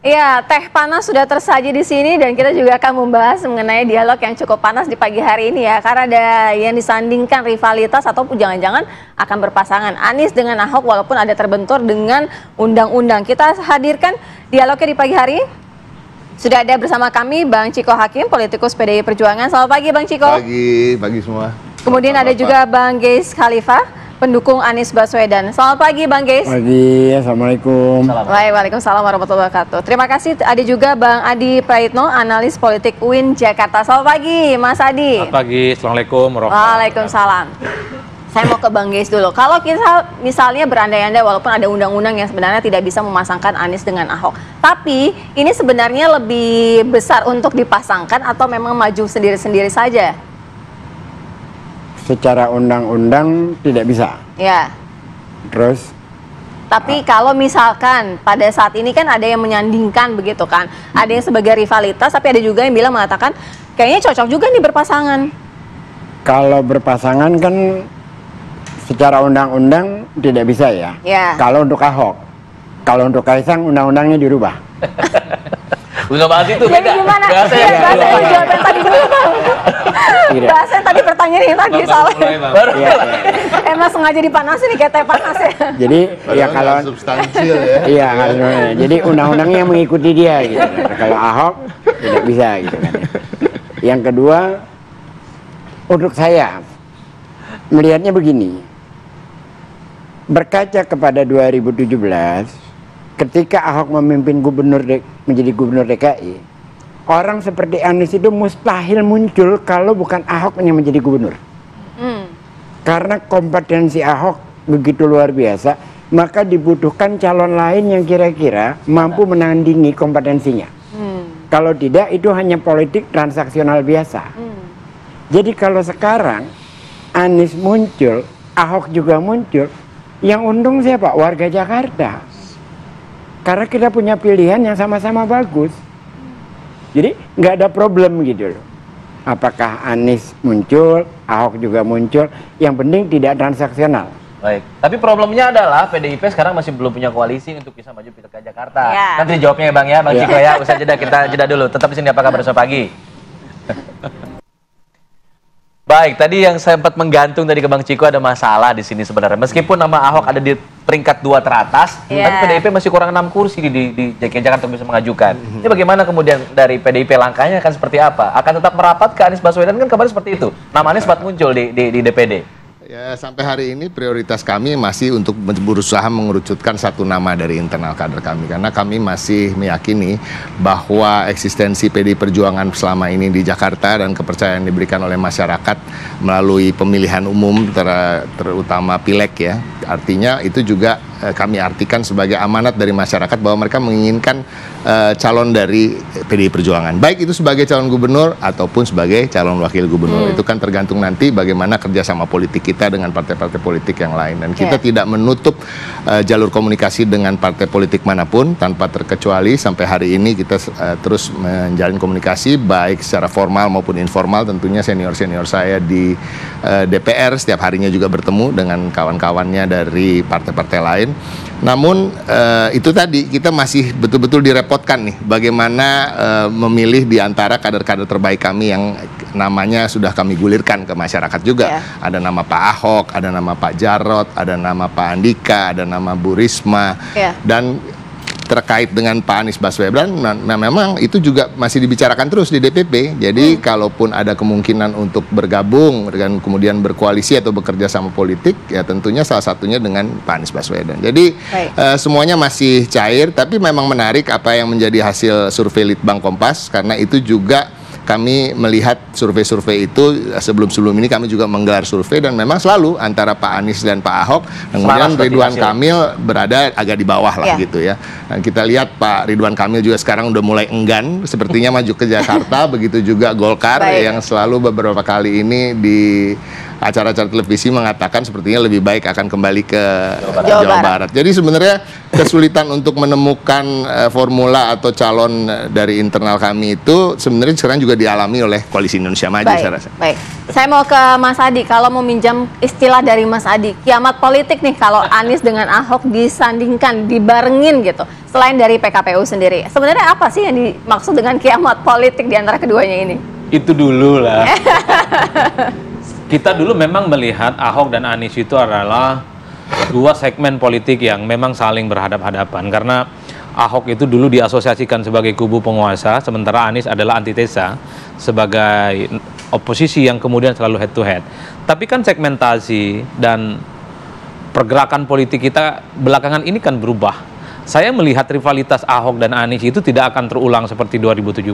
Iya, teh panas sudah tersaji di sini dan kita juga akan membahas mengenai dialog yang cukup panas di pagi hari ini ya. Karena ada yang disandingkan rivalitas ataupun jangan-jangan akan berpasangan Anies dengan Ahok walaupun ada terbentur dengan undang-undang. Kita hadirkan dialognya di pagi hari. Sudah ada bersama kami Bang Chiko Hakim, politikus PDI Perjuangan. Selamat pagi Bang Chiko. Pagi semua. Kemudian ada juga Bang Geis Khalifah, pendukung Anies Baswedan. Selamat pagi Bang Geis. Pagi, Assalamualaikum. Waalaikumsalam warahmatullahi wabarakatuh. Terima kasih. Ada juga Bang Adi Praitno, analis politik UIN Jakarta. Selamat pagi Mas Adi. Selamat pagi, Assalamualaikum warahmatullahi wabarakatuh. Waalaikumsalam. Saya mau ke Bang Geis dulu. Kalau kita misalnya berandai-andai walaupun ada undang-undang yang sebenarnya tidak bisa memasangkan Anies dengan Ahok, tapi ini sebenarnya lebih besar untuk dipasangkan atau memang maju sendiri-sendiri saja? Secara undang-undang tidak bisa. Ya. Terus? Tapi kalau misalkan pada saat ini kan ada yang menyandingkan begitu kan, ada yang sebagai rivalitas, tapi ada juga yang bilang mengatakan kayaknya cocok juga nih berpasangan. Kalau berpasangan kan secara undang-undang tidak bisa ya. Ya. Kalau untuk Ahok, kalau untuk Kaisang undang-undangnya dirubah. Udah bahas itu Jadi beda. gimana? Bahasa Iya, bahasa yang jawaban tadi dulu Bang. Bahasa yang tadi pertanyaan yang tadi soalnya. Iya. Emang sengaja dipanasin nih kayak teh panas ya. Jadi ya kalau substansial ya. iya jadi undang-undangnya mengikuti dia gitu. Kalau Ahok tidak bisa gitu kan. Yang kedua, untuk saya melihatnya begini. Berkaca kepada 2017, ketika Ahok memimpin menjadi gubernur DKI, orang seperti Anies itu mustahil muncul kalau bukan Ahok yang menjadi gubernur. Karena kompetensi Ahok begitu luar biasa, maka dibutuhkan calon lain yang kira-kira mampu menandingi kompetensinya. Kalau tidak, itu hanya politik transaksional biasa. Jadi kalau sekarang Anies muncul, Ahok juga muncul, yang untung siapa? Warga Jakarta. Karena kita punya pilihan yang sama-sama bagus. Jadi nggak ada problem gitu loh. Apakah Anies muncul, Ahok juga muncul, yang penting tidak transaksional. Baik, tapi problemnya adalah PDIP sekarang masih belum punya koalisi untuk bisa maju Pilkada Jakarta. Ya. Nanti jawabnya ya Bang ya, Bang Chiko ya. Usai jeda kita jeda dulu. Tetap di sini apa kabar besok pagi. Baik, tadi yang sempat menggantung dari ke Bang Chiko ada masalah di sini sebenarnya. Meskipun nama Ahok ada di peringkat 2 teratas, tapi PDIP masih kurang 6 kursi di DKI Jakarta untuk bisa mengajukan. Ini bagaimana kemudian dari PDIP langkahnya akan seperti apa? Akan tetap merapat ke Anies Baswedan kan kabarnya seperti itu. Nama Anies sempat muncul di DPD. Ya, sampai hari ini prioritas kami masih untuk berusaha mengerucutkan satu nama dari internal kader kami, karena kami masih meyakini bahwa eksistensi PDI Perjuangan selama ini di Jakarta dan kepercayaan diberikan oleh masyarakat melalui pemilihan umum terutama pileg ya, artinya itu juga kami artikan sebagai amanat dari masyarakat bahwa mereka menginginkan calon dari PDI Perjuangan, baik itu sebagai calon gubernur ataupun sebagai calon wakil gubernur. Itu kan tergantung nanti bagaimana kerjasama politik kita dengan partai-partai politik yang lain, dan kita tidak menutup jalur komunikasi dengan partai politik manapun tanpa terkecuali. Sampai hari ini kita terus menjalin komunikasi baik secara formal maupun informal. Tentunya senior-senior saya di DPR setiap harinya juga bertemu dengan kawan-kawannya dari partai-partai lain. Namun itu tadi kita masih betul-betul direpotkan nih bagaimana memilih di antara kader-kader terbaik kami yang namanya sudah kami gulirkan ke masyarakat juga. Ada nama Pak Ahok, ada nama Pak Jarot, ada nama Pak Andika, ada nama Bu Risma, dan terkait dengan Pak Anies Baswedan, memang itu juga masih dibicarakan terus di DPP. Jadi kalaupun ada kemungkinan untuk bergabung dan kemudian berkoalisi atau bekerja sama politik, ya tentunya salah satunya dengan Pak Anies Baswedan. Jadi semuanya masih cair, tapi memang menarik apa yang menjadi hasil survei Litbang Kompas, karena itu juga kami melihat survei-survei itu sebelum ini kami juga menggelar survei, dan memang selalu antara Pak Anies dan Pak Ahok, kemudian Ridwan Kamil berada agak di bawah lah gitu ya. Dan kita lihat Pak Ridwan Kamil juga sekarang udah mulai enggan sepertinya maju ke Jakarta, begitu juga Golkar yang selalu beberapa kali ini acara-acara televisi mengatakan sepertinya lebih baik akan kembali ke Jawa Barat. Jadi sebenarnya kesulitan untuk menemukan formula atau calon dari internal kami itu sebenarnya sekarang juga dialami oleh Koalisi Indonesia Maju, Baik, saya rasa. baik. Saya mau ke Mas Adi. Kalau mau minjam istilah dari Mas Adi, kiamat politik nih kalau Anies dengan Ahok disandingkan, dibarengin gitu. Selain dari PKPU sendiri, sebenarnya apa sih yang dimaksud dengan kiamat politik di antara keduanya ini? Itu dulu lah. Kita dulu memang melihat Ahok dan Anies itu adalah dua segmen politik yang memang saling berhadap-hadapan, karena Ahok itu dulu diasosiasikan sebagai kubu penguasa, sementara Anies adalah antitesa sebagai oposisi yang kemudian selalu head to head. Tapi kan segmentasi dan pergerakan politik kita belakangan ini kan berubah. Saya melihat rivalitas Ahok dan Anies itu tidak akan terulang seperti 2017.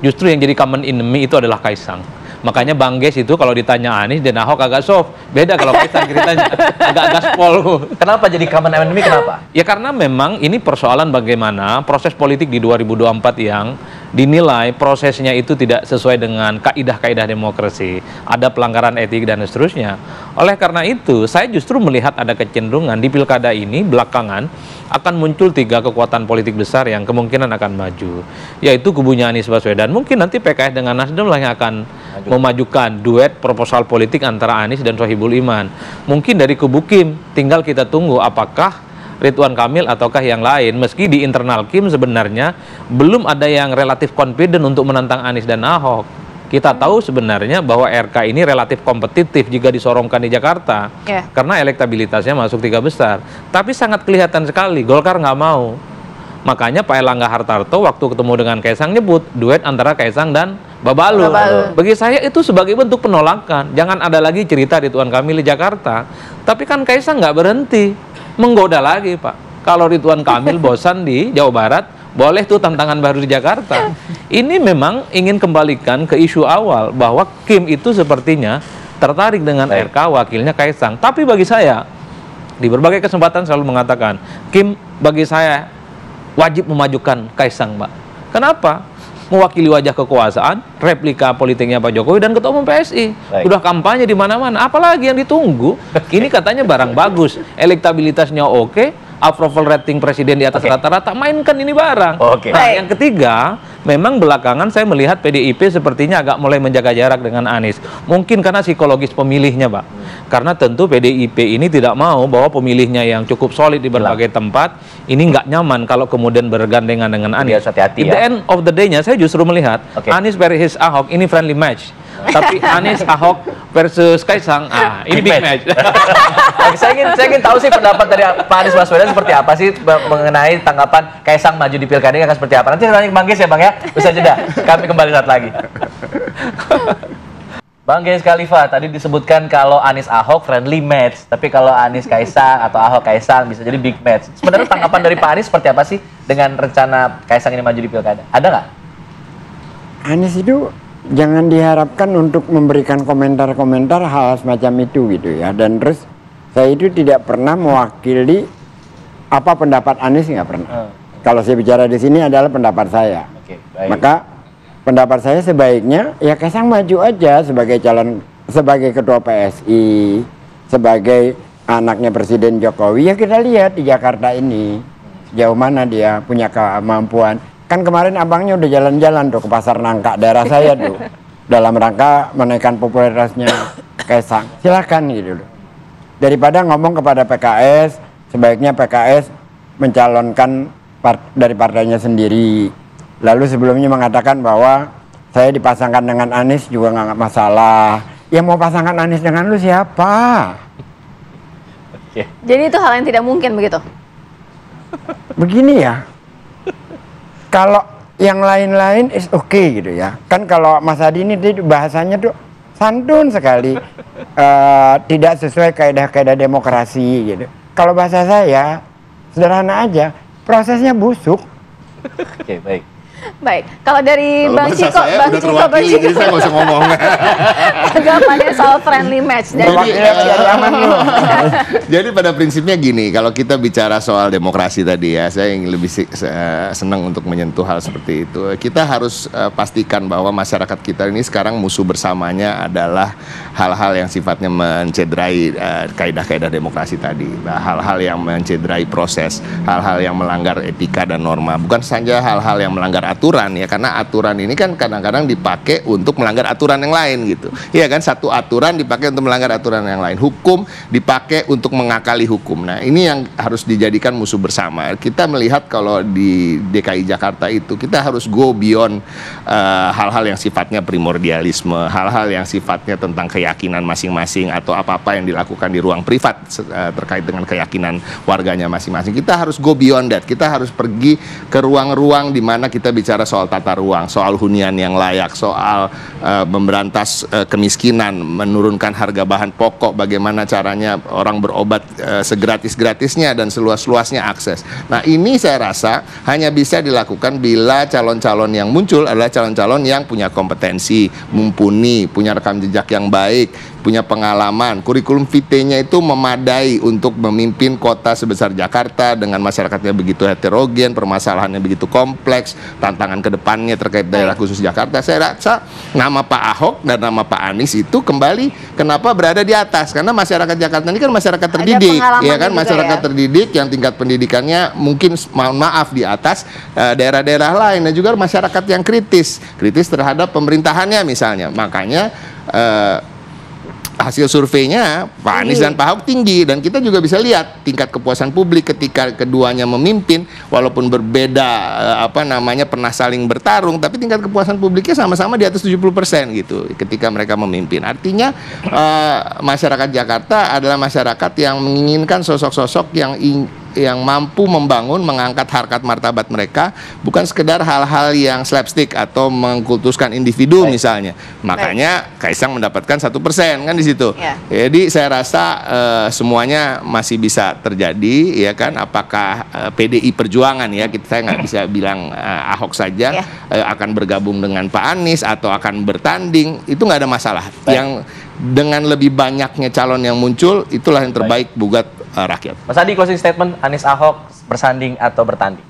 Justru yang jadi common enemy itu adalah Kaisang. Makanya Bang Ges itu kalau ditanya Anies dan Ahok agak soft. Beda kalau Kaisang ceritanya agak gaspol. Kenapa jadi common enemy, kenapa? Ya karena memang ini persoalan bagaimana proses politik di 2024 yang dinilai prosesnya itu tidak sesuai dengan kaidah-kaidah demokrasi. Ada pelanggaran etik dan seterusnya. Oleh karena itu, saya justru melihat ada kecenderungan di pilkada ini belakangan akan muncul 3 kekuatan politik besar yang kemungkinan akan maju. Yaitu kubunya Anies Baswedan. Mungkin nanti PKS dengan Nasdem lah yang akan memajukan duet proposal politik antara Anies dan Sohibul Iman. Mungkin dari kubu Kim, tinggal kita tunggu apakah Ridwan Kamil ataukah yang lain. Meski di internal Kim sebenarnya belum ada yang relatif confident untuk menantang Anies dan Ahok. Kita tahu sebenarnya bahwa RK ini relatif kompetitif jika disorongkan di Jakarta. Karena elektabilitasnya masuk 3 besar. Tapi sangat kelihatan sekali Golkar nggak mau. Makanya Pak Erlangga Hartarto waktu ketemu dengan Kaisang nyebut duet antara Kaisang dan Babalu. Bagi saya itu sebagai bentuk penolakan. Jangan ada lagi cerita Ridwan Kamil di Jakarta. Tapi kan Kaisang nggak berhenti. Menggoda lagi, Pak. Kalau Ridwan Kamil bosan di Jawa Barat, boleh tuh tantangan baru di Jakarta. Ini memang ingin kembalikan ke isu awal bahwa Kim itu sepertinya tertarik dengan RK wakilnya Kaisang. Tapi bagi saya, di berbagai kesempatan selalu mengatakan, Kim bagi saya wajib memajukan Kaisang, Mbak. Kenapa? Mewakili wajah kekuasaan, replika politiknya Pak Jokowi dan Ketua Umum PSI. Udah kampanye di mana-mana, apalagi yang ditunggu? Ini katanya barang bagus, elektabilitasnya oke, approval rating presiden di atas rata-rata, mainkan ini barang. Nah, yang ketiga, memang belakangan saya melihat PDIP sepertinya agak mulai menjaga jarak dengan Anies. Mungkin karena psikologis pemilihnya, Pak. Karena tentu PDIP ini tidak mau bahwa pemilihnya yang cukup solid di berbagai tempat, ini nggak nyaman kalau kemudian bergandengan dengan Anies. Hati-hati, At the end of the day-nya, saya justru melihat Anies versus Ahok ini friendly match. Tapi Anies, Ahok versus Kaisang, ini big match. Saya ingin tahu sih pendapat dari Pak Anies Baswedan seperti apa sih mengenai tanggapan Kaisang maju di pilkada ini akan seperti apa. Nanti saya tanya ke Bang Ges ya, Bang ya. Bisa jeda. Kami kembali saat lagi. Bang Ges Khalifa, tadi disebutkan kalau Anies Ahok friendly match, tapi kalau Anies Kaisang atau Ahok Kaisang bisa jadi big match. Sebenarnya tanggapan dari Pak Anies seperti apa sih dengan rencana Kaisang ini maju di pilkada? Ada nggak? Anies itu jangan diharapkan untuk memberikan komentar-komentar hal semacam itu gitu ya. Dan terus saya itu tidak pernah mewakili apa pendapat Anies, nggak pernah. Kalau saya bicara di sini adalah pendapat saya. Maka pendapat saya sebaiknya ya Kaisang maju aja sebagai calon, sebagai ketua PSI, sebagai anaknya Presiden Jokowi. Ya kita lihat di Jakarta ini sejauh mana dia punya kemampuan. Kan kemarin abangnya udah jalan-jalan tuh ke Pasar Nangka daerah saya tuh dalam rangka menaikkan popularitasnya Kaisang. Silakan gitu loh. Daripada ngomong kepada PKS, sebaiknya PKS mencalonkan dari partainya sendiri. Lalu sebelumnya mengatakan bahwa saya dipasangkan dengan Anies juga nggak masalah. Yang mau pasangkan Anies dengan lu siapa? Jadi itu hal yang tidak mungkin begitu? Begini ya. Kalau yang lain-lain is okay gitu ya. Kan kalau Mas Adi ini bahasanya tuh santun sekali. Tidak sesuai kaidah-kaidah demokrasi gitu. Kalau bahasa saya sederhana aja, prosesnya busuk. Oke, baik. Baik, kalau dari Kalau Bang bahasa Ciko, saya Bang udah Ciko, Bang terwakili, Ciko, jadi saya nggak usah ngomong. tanggapannya soal friendly match. Jadi pada prinsipnya gini, kalau kita bicara soal demokrasi tadi ya, saya yang lebih senang untuk menyentuh hal seperti itu. Kita harus pastikan bahwa masyarakat kita ini sekarang musuh bersamanya adalah hal-hal yang sifatnya mencederai kaidah-kaidah demokrasi tadi. Hal-hal yang mencederai proses, hal-hal yang melanggar etika dan norma. Bukan saja hal-hal yang melanggar aturan ya, karena aturan ini kan kadang-kadang dipakai untuk melanggar aturan yang lain gitu. Iya kan, satu aturan dipakai untuk melanggar aturan yang lain. Hukum dipakai untuk mengakali hukum. Nah, ini yang harus dijadikan musuh bersama. Kita melihat kalau di DKI Jakarta itu kita harus go beyond hal-hal yang sifatnya primordialisme, hal-hal yang sifatnya tentang keyakinan masing-masing atau apa-apa yang dilakukan di ruang privat terkait dengan keyakinan warganya masing-masing. Kita harus go beyond that. Kita harus pergi ke ruang-ruang di mana kita bicara soal tata ruang, soal hunian yang layak, soal memberantas kemiskinan, menurunkan harga bahan pokok, bagaimana caranya orang berobat segratis-gratisnya dan seluas-luasnya akses. Nah, ini saya rasa hanya bisa dilakukan bila calon-calon yang muncul adalah calon-calon yang punya kompetensi, mumpuni, punya rekam jejak yang baik, punya pengalaman, kurikulum vitae-nya itu memadai untuk memimpin kota sebesar Jakarta dengan masyarakatnya begitu heterogen, permasalahannya begitu kompleks, tantangan ke depannya terkait daerah khusus Jakarta. Saya rasa nama Pak Ahok dan nama Pak Anies itu kembali kenapa berada di atas, karena masyarakat Jakarta ini kan masyarakat terdidik, ya kan, masyarakat terdidik yang tingkat pendidikannya mungkin mohon maaf di atas daerah-daerah lain, dan juga masyarakat yang kritis terhadap pemerintahannya misalnya. Makanya hasil surveinya Pak Anies dan Pak Ahok tinggi, dan kita juga bisa lihat tingkat kepuasan publik ketika keduanya memimpin, walaupun berbeda pernah saling bertarung, tapi tingkat kepuasan publiknya sama-sama di atas 70% gitu ketika mereka memimpin. Artinya masyarakat Jakarta adalah masyarakat yang menginginkan sosok-sosok yang mampu membangun, mengangkat harkat martabat mereka, bukan sekedar hal-hal yang slapstick atau mengkultuskan individu misalnya. Makanya Kaisang mendapatkan 1% kan di situ. Jadi saya rasa semuanya masih bisa terjadi, ya kan. Apakah PDI Perjuangan ya, saya nggak bisa bilang Ahok saja akan bergabung dengan Pak Anies atau akan bertanding, itu nggak ada masalah. Yang dengan lebih banyaknya calon yang muncul, itulah yang terbaik buat rakyat. Mas Adi, closing statement, Anies Ahok bersanding atau bertanding?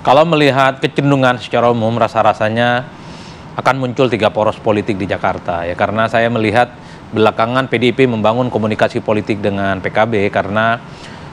Kalau melihat kecenderungan secara umum, rasa-rasanya akan muncul 3 poros politik di Jakarta ya, karena saya melihat belakangan PDIP membangun komunikasi politik dengan PKB karena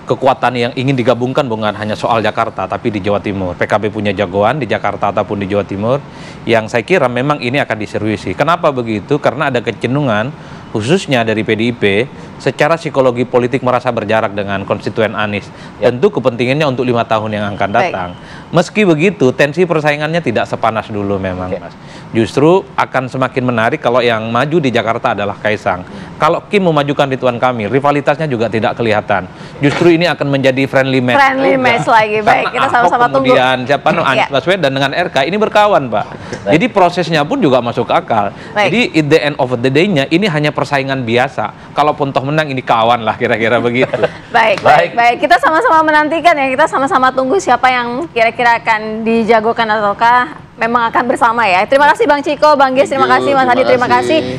kekuatan yang ingin digabungkan bukan hanya soal Jakarta tapi di Jawa Timur. PKB punya jagoan di Jakarta ataupun di Jawa Timur yang saya kira memang ini akan diseruisi. Kenapa begitu? Karena ada kecenderungan khususnya dari PDIP secara psikologi politik merasa berjarak dengan konstituen Anies. Tentu kepentingannya untuk 5 tahun yang akan datang. Meski begitu, tensi persaingannya tidak sepanas dulu memang, Mas. Justru akan semakin menarik kalau yang maju di Jakarta adalah Kaisang. Kalau Kim memajukan Ridwan Kamil, rivalitasnya juga tidak kelihatan. Justru ini akan menjadi friendly match. Friendly match lagi, baik. Kita sama-sama tunggu. Kemudian siapa Anies Baswedan dengan RK ini berkawan, Pak. Jadi prosesnya pun juga masuk akal. Jadi at the end of the day-nya ini hanya persaingan biasa. Kalaupun toh menang ini kawan lah, kira-kira begitu. Baik. Kita sama-sama menantikan ya. Kita sama-sama tunggu siapa yang kira-kira akan dijagokan ataukah memang akan bersama ya. Terima kasih Bang Ciko, Bang Gies, terima kasih Mas Adi, terima kasih.